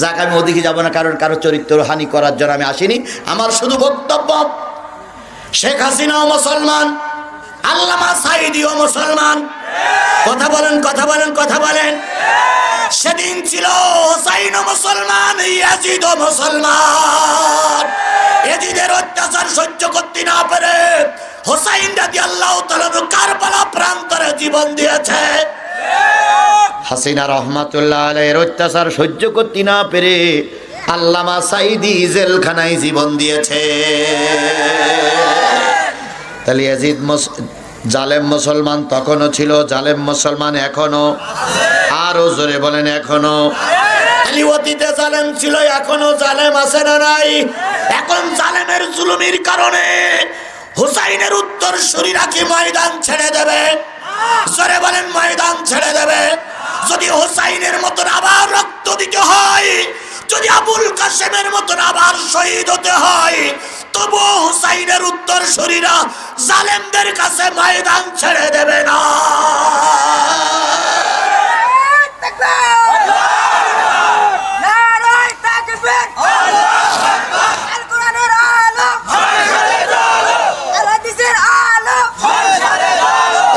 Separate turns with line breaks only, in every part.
যাক, আমি ওদিকে যাব না, কারণ কারো চরিত্র হানি করার জন্য আমি আসিনি। আমার শুধু বক্তব্য, শেখ হাসিনাও মুসলমান, আল্লামা সাঈদীও মুসলমান। কথা বলেন, কথা বলেন, কথা বলেন। সেদিন ছিল হোসাইনও মুসলমান, ইয়াজিদও মুসলমান। ইয়াজিদের অত্যাচার সহ্য করতে না পেরে হোসাইন রাদিয়াল্লাহু তাআলা কারবালা প্রান্তরে জীবন দিয়েছে। হাসিনা রহমাতুল্লাহ আলাইহির অত্যাচার সহ্য করতে না পেরে আল্লামা সাঈদী জেলখানায় জীবন দিয়েছে। তাহলে ইয়াজিদ জালেম মুসলমান তখনও ছিল, জালেম মুসলমান এখনো। আরো জোরে বলেন, এখনো। অতীতে জালেম ছিল, এখনো জালেম আছে না নাই? এখন জালেমের জুলুমের কারণে হুসাইনের উত্তরসূরিরা কি ময়দান ছেড়ে দেবে? জোরে বলেন, ময়দান ছেড়ে দেবে? যদি হুসাইনের মতন আবার রক্ত দিতে হয়, যদি আবুল কাসেমের মতন আবার শহীদ হতে হয়, তবু হুসাইনের উত্তরসূরিরা জালেমদের কাছে ময়দান ছেড়ে দেবে না।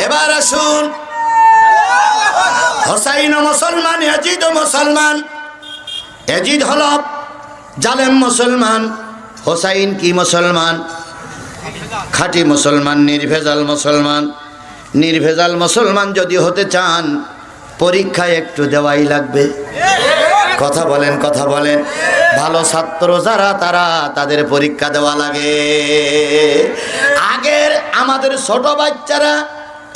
এবার আসুন, হোসাইনও মুসলমান, ইয়াজিদও মুসলমান। ইয়াজিদ হল জালেম মুসলমান, হোসাইন কি মুসলমান? খাঁটি মুসলমান, নির্ভেজাল মুসলমান। নির্ভেজাল মুসলমান যদি হতে চান, পরীক্ষায় একটু দেওয়াই লাগবে। কথা বলেন, কথা বলেন। ভালো ছাত্র যারা, তারা তাদের পরীক্ষা দেওয়া লাগে। আগের আমাদের ছোট বাচ্চারা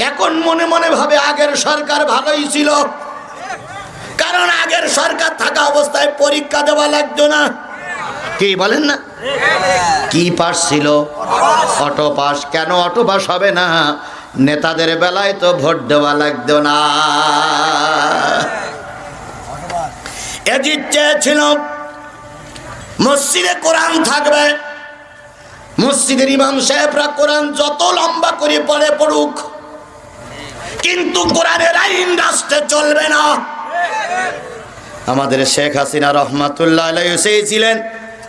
এখন মনে মনে ভাবে আগের সরকার ভালোই ছিল, কারণ আগের সরকার থাকা অবস্থায় পরীক্ষা দেওয়া লাগতো না। কি বলেন না? কি পাস ছিল? Auto pass. কেন অটো পাস হবে না? নেতাদের বেলায় তো ভোট দেওয়া লাগতো না। ইয়াজিদ চেয়েছিল মসজিদে কোরআন থাকবে, মসজিদের ইমাম সাহেবরা কোরআন যত লম্বা করে পড়ে পড়ুক, কিন্তু কোরআনের আইন রাষ্ট্রে চলবে না। আমাদের শেখ হাসিনা রহমাতুল্লাহ আলাইহি চেয়েছিলেন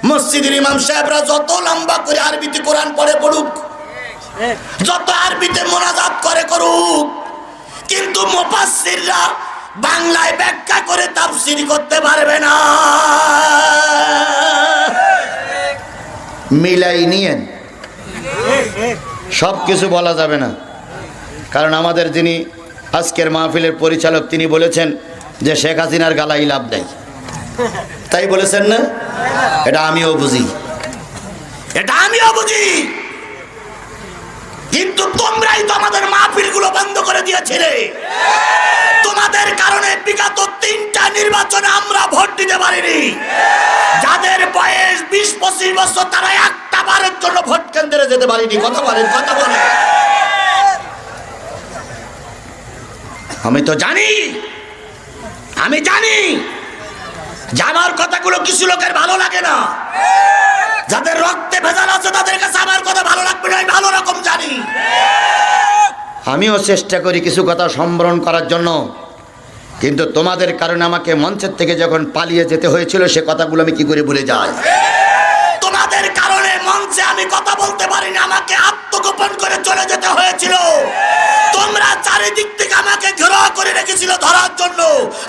মসজিদের ইমাম সাহেবরা যত লম্বা করে আরবিতে কোরআন পড়ে পড়ুক, যত আরবিতে মোনাজাত করে করুক, কিন্তু মুফাসসিররা বাংলায় ব্যাখ্যা করে তাফসীর করতে পারবে না। মিলাই নিয়েন, সব কিছু বলা যাবে না, কারণ আমাদের যিনি আজকের মাহফিলের পরিচালক, তিনি বলেছেন যে শেখ হাসিনার গালাই লাভ দেয়। তাই বলেছেন না? এটা আমিও বুঝি, এটা আমিও বুঝি, কিন্তু তোমরাই তো আমাদের মাহফিলগুলো বন্ধ করে দিয়েছিলে। তোমাদের কারণে বিগত 3টা নির্বাচনে আমরা ভোট দিতে পারিনি। যাদের বয়স 20-25 বছর, তারা একটা বারের জন্য ভোট কেন্দ্রে যেতে পারিনি। কথা বলেন, কথা বলেন। আমি তো জানি, আমি জানি যে আমার কথাগুলো কিছু লোকের ভালো লাগে না। যাদের রক্তে ভেজাল আছে তাদের কাছে আমার কথা ভালো লাগবে না, আমি ভালো রকম জানি। আমিও চেষ্টা করি কিছু কথা সম্বরণ করার জন্য, কিন্তু তোমাদের কারণে আমাকে মঞ্চের থেকে যখন পালিয়ে যেতে হয়েছিল, সে কথাগুলো আমি কি করে ভুলে যাই? তোমাদের কারণে মঞ্চে আমি কথা বলতে পারিনি, আমাকে আত্মগোপন করে চলে যেতে হয়েছিল। তোমরা চারিদিক থেকে আমাকে ঘেরাও করে রেখেছিল ধরার জন্য।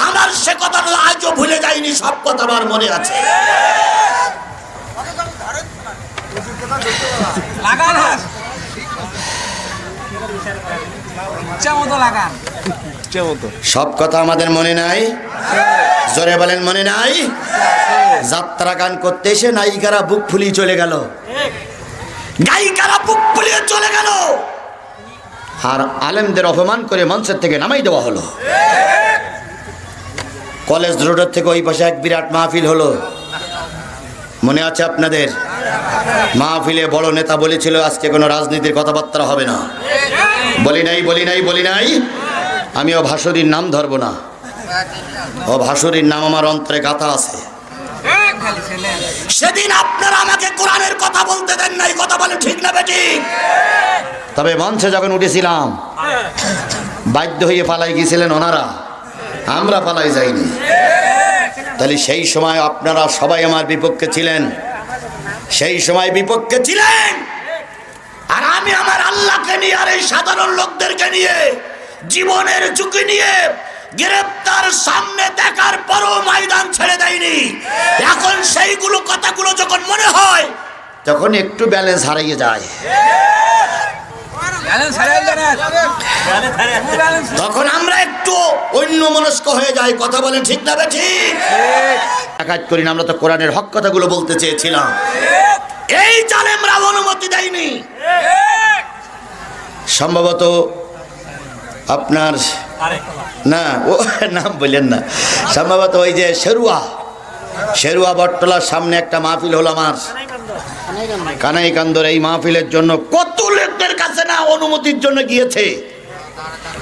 আমার সে কথাটা আজও ভুলে যাইনি, সব কথা আমার মনে আছে। সব কথা আমাদের মনে নাই? জোরে বলেন, মনে নাই? যাত্রা গান করতে এসে নায়িকারা বুক ফুলিয়ে চলে গেল, গায়িকারা বুক ফুলিয়ে চলে গেল, আর আলেমদের অপমান করে মঞ্চের থেকে নামাই দেওয়া হলো। কলেজ রোডের থেকে ওই পাশে এক বিরাট মাহফিল হলো, মনে আছে আপনাদের? মাহফিলে বড় নেতা বলেছিল আজকে কোনো রাজনীতির কথাবার্তা হবে না। বলি নাই, বলি নাই, বলি নাই। আমি ও ভাসুরীর নাম ধরবো না, ও ভাসুরীর নাম আমার অন্তরে গাথা আছে। সেদিন আপনারা আমাকে কোরআনের কথা বলতে দেন নাই, কথা বলে ঠিক না বেঠিক? তবে মঞ্চে যখন উঠেছিলাম, বাধ্য হয়ে পালাই গিয়েছিলেন ওনারা, আমরা পালাই যাইনি। তাহলে সেই সময় আপনারা সবাই আমার বিপক্ষে ছিলেন, সেই সময় বিপক্ষে ছিলেন। আর আমি আমার আল্লাহকে নিয়ে আর এই সাধারণ লোকদেরকে নিয়ে জীবনের ঝুঁকি নিয়ে গ্রেপ্তার সামনে দেখার পরও ময়দান ছেড়ে দেয়নি। এখন সেইগুলো কথাগুলো যখন মনে হয় তখন একটু ব্যালেন্স হারিয়ে যায়, তখন আমরা একটু অন্যমনস্ক হয়ে যাই। কথা বলেন ঠিক না বেঠিক? কাজ করি না, আমরা তো কোরআনের হক কথাগুলো বলতে চেয়েছিলাম। এই জালেমরা অনুমতি দেয়নি। সম্ভবত আপনার না, ও নাম বললেন না, সম্ভবত ওই যে শেরুয়া বটতলার সামনে একটা মাহফিল হলো আমার কানাইকান্দর। এই মাহফিলের জন্য কত লোকদের কাছে না অনুমতির জন্য গিয়েছে,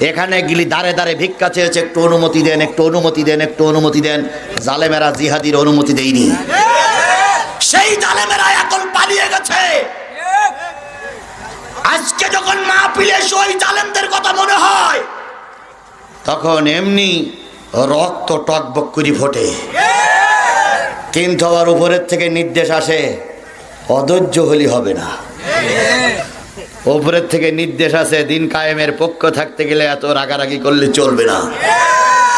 এখানে গিলি দাঁড়ে দাঁড়ে ভিক্ষা চেয়েছে, একটু অনুমতি দেন, একটু অনুমতি দেন, একটু অনুমতি দেন। জালেমেরা জিহাদির অনুমতি দেয়নি। সেই জালেমেরা এখন পালিয়ে গেছে। আজকে যখন মাহফিলে ওই জালেমদের কথা মনে হয় তখন এমনি রক্ত টকবক করে ফোটে। কিন্তু আবার উপরের থেকে নির্দেশ আসে, অধৈর্য হলি হবে না। উপরের থেকে নির্দেশ আছে, দিন কায়েমের পক্ষ থাকতে গেলে এত রাগারাগি করলে চলবে না।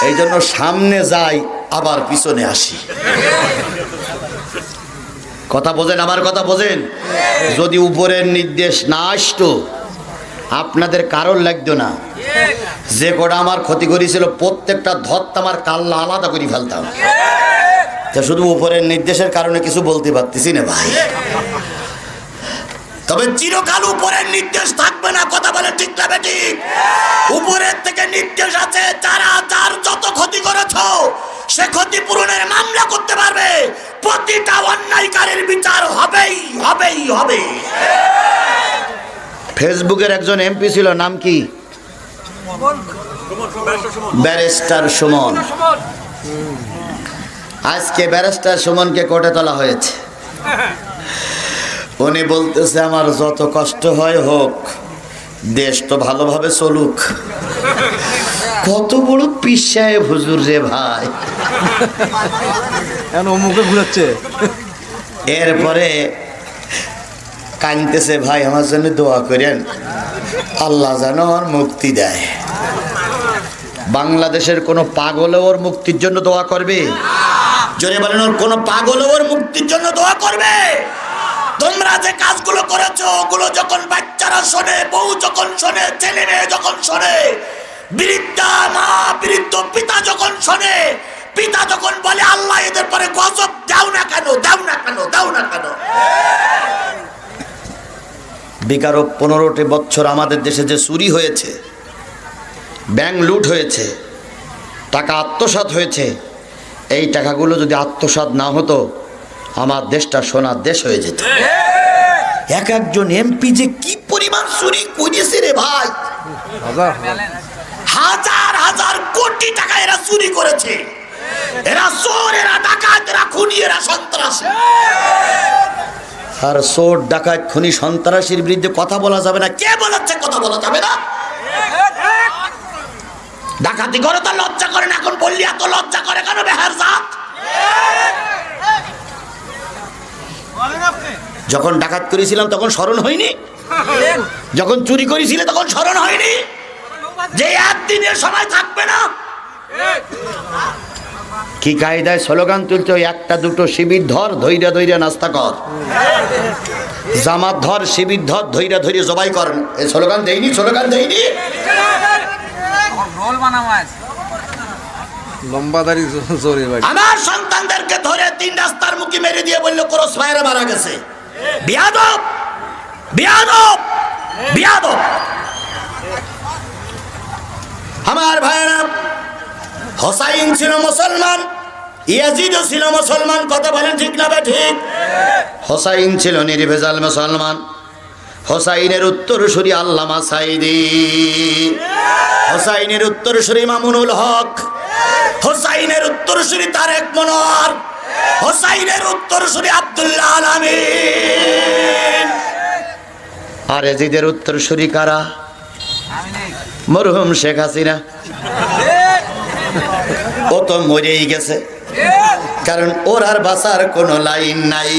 এই জন্য সামনে যাই আবার পিছনে আসি। কথা বোঝেন? আমার কথা বোঝেন? যদি উপরের নির্দেশ না আসতো আপনাদের কারোর লাগতো না। যে কটা আমার ক্ষতি করেছিল প্রত্যেকটা ধরতে আমার কাল্লা আলাদা করে ফেলতাম। তা শুধু উপরের নির্দেশের কারণে কিছু বলতে পারতেছি না ভাই। তবে চিরকাল উপরের নির্দেশ থাকবে না। কথা বলে ঠিক না বেঠিক? উপরের থেকে নির্দেশ আছে, যারা যার যত ক্ষতি করেছ সে ক্ষতিপূরণের মামলা করতে পারবে। প্রতিটা অন্যায়কারীর বিচার হবেই হবেই হবে। ফেসবুকের একজন এমপি ছিল, নাম কি? ব্যারিস্টার সুমন। আজকে ব্যারিস্টার সুমনকে কোর্টে তোলা হয়েছে। উনি বলতেছে, আমার যত কষ্ট হয় হোক, দেশ তো ভালোভাবে চলুক। কত বড় পীর সাহেব হুজুর রে ভাই,
মুখে ঘুরাচ্ছে।
এরপরে কাঁদতেছে, ভাই আমার জন্য দোয়া করেন, আল্লাহ যেন আমার মুক্তি দেয়। বাংলাদেশের কোন পাগল ওর মুক্তির জন্য দোয়া করবে? জোরে বলেন, ওর কোন পাগল ওর মুক্তির জন্য দোয়া করবে? তোমরা যে কাজগুলো করেছো ওগুলো যখন বাচ্চারা শোনে, বউ যখন শোনে, ছেলে মেয়ে যখন শোনে, বৃদ্ধা মা বৃদ্ধ পিতা যখন শোনে, পিতা যখন বলে আল্লাহ এদের পরে গজব দাও না কেন, দাও না কেন, দাও না কেন। বিগত 15টি বছর আমাদের দেশে যে চুরি হয়েছে, ব্যাংক লুট হয়েছে, টাকা আত্মসাৎ হয়েছে, এই টাকাগুলো যদি আত্মসাৎ না হতো আমার দেশটা সোনার দেশ হয়ে যেত। এক একজন এমপি যে কি পরিমাণ চুরি করেছে রে ভাই, হাজার হাজার কোটি টাকা এরা চুরি করেছে। এরা চোর, এরা ডাকাত, এরা খুনি, এরা সন্ত্রাসী। আর চোর ডাকাত খুনি সন্ত্রাসীর বিরুদ্ধে কথা বলা যাবে না। কে বলেছে কথা বলা যাবে না? ডাকাতি করে তো লজ্জা করে না, এখন বললি এত লজ্জা করে কেন? বেহার জাত। যখন ডাকাত করেছিলাম তখন স্মরণ হয়নি? যখন চুরি করেছিলে তখন স্মরণ হয়নি? যে একদিনের সময় থাকবে না। কি কায়দায় স্লোগান তুলছে, একটা দুটো শিবির ধর, ধৈর্য ধৈর্য নাস্তা কর, জামাত ধর, শিবির ধর, ধৈর্য ধৈর্য জবাই কর। এই স্লোগান দেয়নি? স্লোগান দেয়নি? আমার সন্তানদেরকে ধরে 3 রাস্তার মুখে মেরে দিয়ে বললো ক্রস ফায়ারে মারা গেছে। বিয়াদব, বিয়াদব, বিয়াদব। আমার ভাইরা, হোসাইন ছিল মুসলমান, ইয়াজিদও ছিল মুসলমান। কথা বলেন ঠিক না ঠিক? হোসাইন ছিল নির্ভেজাল মুসলমান। হোসাইনের উত্তরসূরি আল্লামা সাইদি, হোসাইনের উত্তরসূরি মামুনুল হক, হোসাইনের উত্তরসূরি তারেক মনোয়ার, হোসাইনের উত্তরসূরি আব্দুল্লাহ আলামিন। আর ইয়াজিদের উত্তরসূরি কারা? মরহুম শেখ হাসিনা। ও তো মরেই গেছে। কারণ ওর আর বাঁচার কোনো লাইন নাই।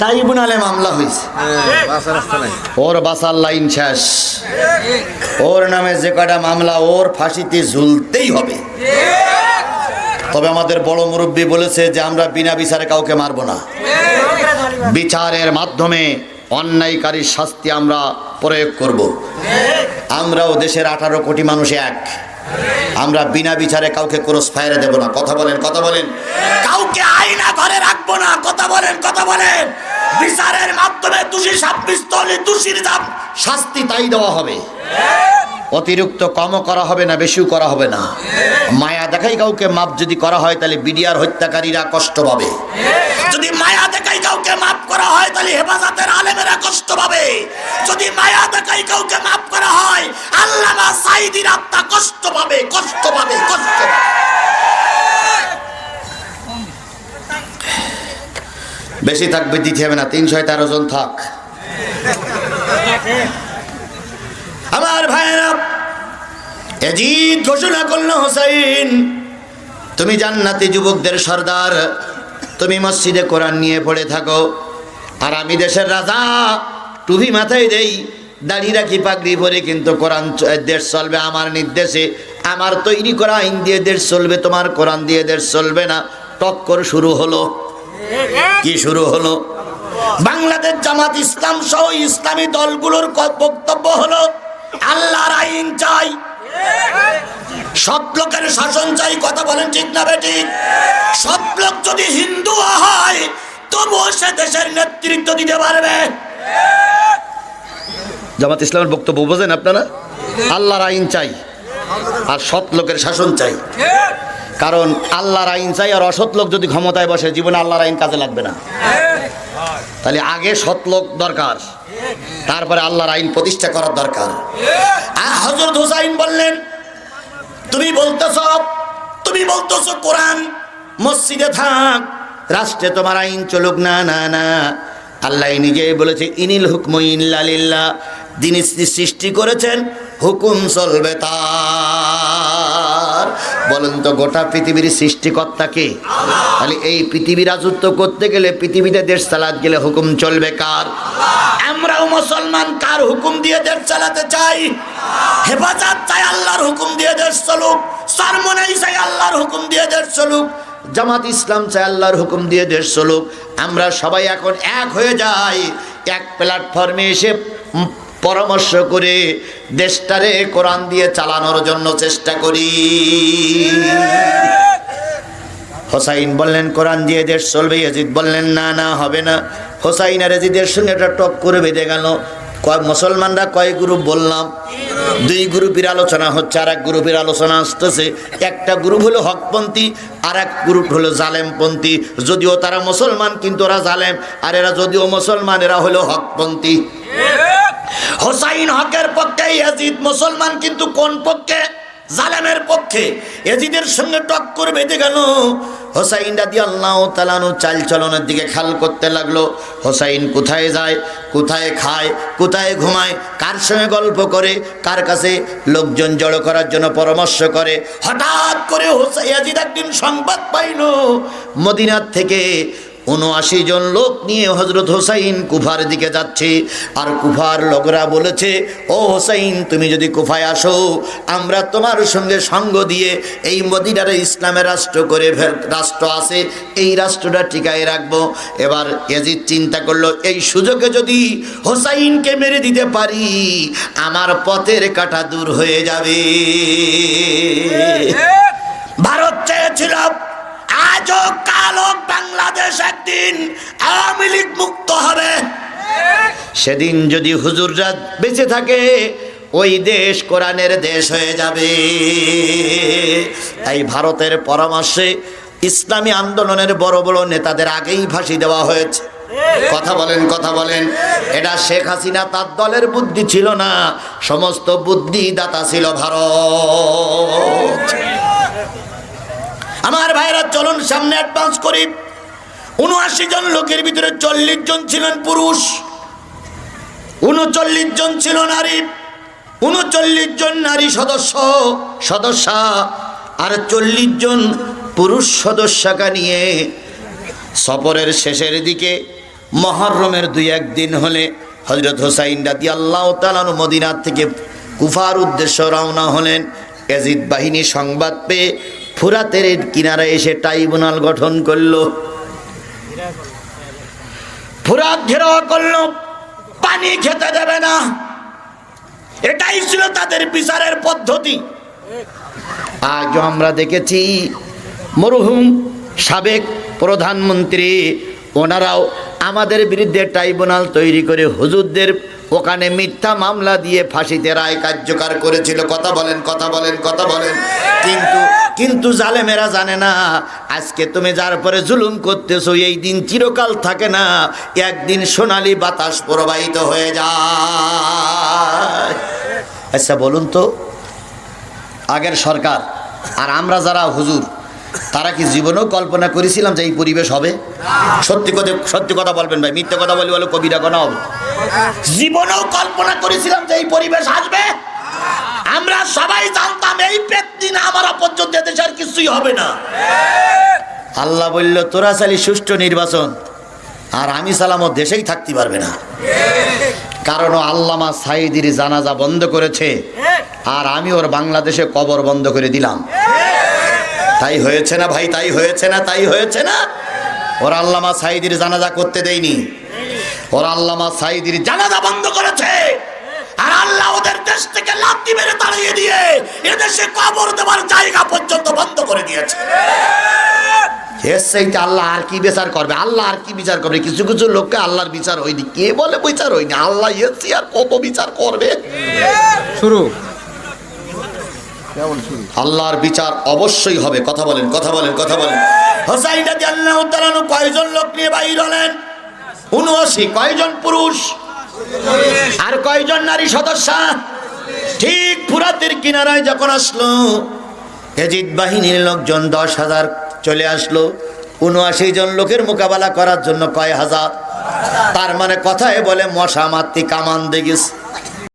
ট্রাইব্যুনালে মামলা হয়েছে, ওর বাঁচার লাইন শেষ। ওর নামে যে কটা মামলা, ওর ফাঁসিতে ঝুলতেই হবে। তবে আমাদের বড় মুরব্বী বলেছে যে আমরা বিনা বিচারে কাউকে মারবো না, বিচারের মাধ্যমে অন্যায়কারীর শাস্তি আমরা প্রয়োগ করব। আমরাও দেশের 18 কোটি মানুষ এক, আমরা বিনা বিচারে কাউকে ক্রস ফায়ারে দেব না। কথা বলেন, কথা বলেন। কাউকে আয়না ঘরে রাখবো না। কথা বলেন, কথা বলেন। বিচারের মাধ্যমে দোষী সাব্যস্ত হলে দোষীর শাস্তি তাই দেওয়া হবে। অতিরিক্ত কমও করা হবে না, বেশিও করা হবে না। মায়া দেখাই কাউকে মাপ যদি করা হয় তাহলে বিডিআর হত্যাকারীরা কষ্ট পাবে। যদি মায়া দেখাই কাউকে মাপ করা হয় তাহলে হেফাজতের আলেমেরা কষ্ট পাবে। যদি মায়া দেখাই কাউকে মাপ করা হয় আল্লামা সাঈদীর আত্মা কষ্ট পাবে, কষ্ট পাবে, কষ্ট পাবে। বেশি থাকবে, দিতে হবে না, 313 জন থাক। আমার ভাইরা, ইয়াজিদ ঘোষণা করলো, হোসেন তুমি জান্নাতি যুবকদের সর্দার, তুমি মসজিদে কোরআন নিয়ে পড়ে থাকো, আর আমি দেশের রাজা, টুপি মাথায় দেই, দাঁড়িয়ে রাখি, পাগড়ি পরে, কিন্তু কোরআন দেশ চলবে আমার নির্দেশে। আমার তৈরি করা আইন দিয়ে দেশ চলবে, তোমার কোরআন দিয়ে দেশ চলবে না। টক্কর শুরু হলো। কি শুরু হলো? বাংলাদেশ জামাত ইসলাম সহ ইসলামী দলগুলোর বক্তব্য হলো আল্লাহর আইন চাই, সৎ লোকের শাসন চাই। কথা বলেন ঠিক না বেঠিক? সৎ লোক যদি হিন্দু হয় তবুও সে দেশের নেতৃত্ব দিতে পারবে। জামাত ইসলামের বক্তব্য বোঝেন আপনারা? আল্লাহর আইন চাই আর সৎ লোকের শাসন চাই। কারণ আল্লাহর আইন চাই, আর অসৎ লোক যদি ক্ষমতায় বসে জীবনে আল্লাহর আইন কাজে লাগবে না। তাহলে আগে সৎ লোক দরকার, তারপরে আল্লাহর আইন প্রতিষ্ঠা করার দরকার। হযরত হুসাইন বললেন, তুমি বলতেছো কোরআন মসজিদে থাক, রাষ্ট্রে তোমার আইন চলুক না। না না, আল্লাহ নিজেই বলেছে ইনিল হুকমু ইল্লা লিল্লাহ, যিনি সৃষ্টি করেছেন হুকুম চলবে তার। বলেন তো গোটা পৃথিবীর সৃষ্টিকর্তা কে? তাহলে এই পৃথিবীর রাজত্ব করতে গেলে, পৃথিবীতে দেশ চালাতে গেলে হুকুম চলবে কার? আমরাও মুসলমান কার হুকুম দিয়ে দেশ চালাতে চাই? হেফাজত চাই আল্লাহর হুকুম দিয়ে দেশ চলুক, সরমনাই চাই আল্লাহর হুকুম দিয়ে দেশ চলুক, জামাত ইসলাম চাই আল্লাহর হুকুম দিয়ে দেশ চলুক। আমরা সবাই এখন এক হয়ে যাই, এক প্ল্যাটফর্মে এসে পরামর্শ করে দেশটারে কোরআন দিয়ে চালানোর জন্য চেষ্টা করি। হোসাইন বললেন কোরআন দিয়ে দেশ চলবে, ইয়াজিদ বললেন না না, হবে না। হোসাইন আর ইয়াজিদের সঙ্গে একটা টক্কর বেঁধে গেল। মুসলমানরা কয় গ্রুপ বললাম? 2 গ্রুপের আলোচনা হচ্ছে, আর এক গ্রুপের আলোচনা আসতেছে। একটা গ্রুপ হলো হকপন্থী, আর এক গ্রুপ হলো জালেমপন্থী। যদিও তারা মুসলমান কিন্তু ওরা জালেম, আর এরা যদিও মুসলমান এরা হলো হকপন্থী। হোসাইন হকের পক্ষে, ইয়াজিদ মুসলমান কিন্তু কোন পক্ষে? জালেমের পক্ষে। ইয়াজিদের সঙ্গে টক্কর বেঁধে গেল। হোসাইন রাদিয়াল্লাহু তাআলা চাল চলনের দিকে খেয়াল করতে লাগলো। হোসাইন কোথায় যায়, কোথায় খায়, কোথায় ঘুমায়, কার সঙ্গে গল্প করে, কার কাছে লোকজন জড়ো করার জন্য পরামর্শ করে। হঠাৎ করে ইয়াজিদ একদিন সংবাদ পাইল মদিনার থেকে 79 জন লোক নিয়ে হযরত হোসাইন কুফার দিকে যাচ্ছে। আর কুফার লোকরা বলেছে, ও হোসাইন তুমি যদি কুফায় আসো, আমরা তোমার সঙ্গে সঙ্গ দিয়ে এই মদিনার ইসলামের রাষ্ট্র আছে, এই রাষ্ট্রটা টিকায় রাখবো। এবার ইয়াজিদ চিন্তা করলো, এই সুযোগে যদি হোসাইনকে মেরে দিতে পারি আমার পথের কাঁটা দূর হয়ে যাবে। ভারত চেয়েছিল আজও কালো বাংলাদেশ একদিন আওয়ামী লীগ মুক্ত হবে। সেদিন যদি হুজুররা বেঁচে থাকে ওই দেশ কোরআনের দেশ হয়ে যাবে। তাই ভারতের পরামর্শে ইসলামী আন্দোলনের বড় বড় নেতাদের আগেই ফাঁসি দেওয়া হয়েছে। কথা বলেন, কথা বলেন। এটা শেখ হাসিনা তার দলের বুদ্ধি ছিল না, সমস্ত বুদ্ধিদাতা ছিল ভারত। আমার ভাইরা চলুন সামনে অ্যাডভান্স করি। 79 জন লোকের ভিতরে 40 জন ছিলেন পুরুষ, 39 জন ছিল নারী। 39 জন নারী সদস্যা আর 40 জন পুরুষ সদস্যকে নিয়ে সফরের শেষের দিকে মুহররমের 2-1 দিন হলে হযরত হুসাইন রাদিয়াল্লাহু তাআলা মদিনা থেকে কুফার উদ্দেশ্যে রওনা হলেন। ইয়াজিদ বাহিনী সংবাদ পেয়ে ফুরাতের কিনারে এসে ট্রাইব্যুনাল গঠন করলো, ফুরাত ঘেরাও করলো, পানি খেতে দেবে না। এটাই ছিল তাদের বিচারের পদ্ধতি। আজও আমরা দেখেছি মরহুম সাবেক প্রধানমন্ত্রী ওনারাও আমাদের বিরুদ্ধে ট্রাইব্যুনাল তৈরি করে হুজুরদের ওখানে মিথ্যা মামলা দিয়ে ফাঁসিতে রায় কার্যকর করেছিল। কথা বলেন, কথা বলেন, কথা বলেন। কিন্তু জালেমেরা জানে না, আজকে তুমি যার পরে জুলুম করতেছো এই দিন চিরকাল থাকে না, একদিন সোনালি বাতাস প্রবাহিত হয়ে যায়। আচ্ছা বলুন তো, আগের সরকার আর আমরা যারা হুজুর, তারা কি জীবনেও কল্পনা করেছিলাম যে এই পরিবেশ হবে? সত্যি কথা বলবেন ভাই, মিথ্যে কথা বলি বলে কবিরা গোনা হবে। জীবনেও কল্পনা করেছিলাম যে এই পরিবেশ আসবে? আমরা সবাই জানতাম এই পেতনি না আমরা পর্যন্ত দেশের কিছুই হবে না। আল্লাহ বলল তোরা চালি সুষ্ঠু নির্বাচন, আর আমি সালামও দেশেই থাকতে পারবে না। কারণ আল্লামা সাঈদীর জানাজা বন্ধ করেছে, আর আমি ওর বাংলাদেশে কবর বন্ধ করে দিলাম। তাই হয়েছে না ভাই? তাই হয়েছে না? তাই হয়েছে না? ওরা আল্লামা সাঈদীর জানাজা করতে দেয়নি, ওরা আল্লামা সাঈদীর জানাজা বন্ধ করেছে। আর আল্লাহ ওদের দেশ থেকে লাথি মেরে তাড়িয়ে দিয়ে এদেশে কবর দেওয়ার জায়গা পর্যন্ত বন্ধ করে দিয়েছে। সেইটা আল্লাহ আর কি বিচার করবে? আল্লাহ আর কি বিচার করবে? কিছু কিছু লোককে আল্লাহর বিচার হয়নি। কে বলে বিচার হয়নি? আল্লাহ এসে আর কত বিচার করবে? শুরু আল্লাহর বিচার অবশ্যই হবে। কথা বলেন, কথা বলেন, কথা বলেন। হুসাইন রাদিয়াল্লাহু তাআলা কয়জন লোক নিয়ে বাইর হলেন? 79। কয়জন পুরুষ আর কয়জন নারী সদস্য? ঠিক ফুরাতের কিনারায় যখন আসলো, ইয়াজিদ বাহিনীর লোকজন 10,000 চলে আসলো। 79 জন লোকের মোকাবেলা করার জন্য কয় হাজার? তার মানে কথায় বলে মশা মারতে কামান দিয়ে গেছে।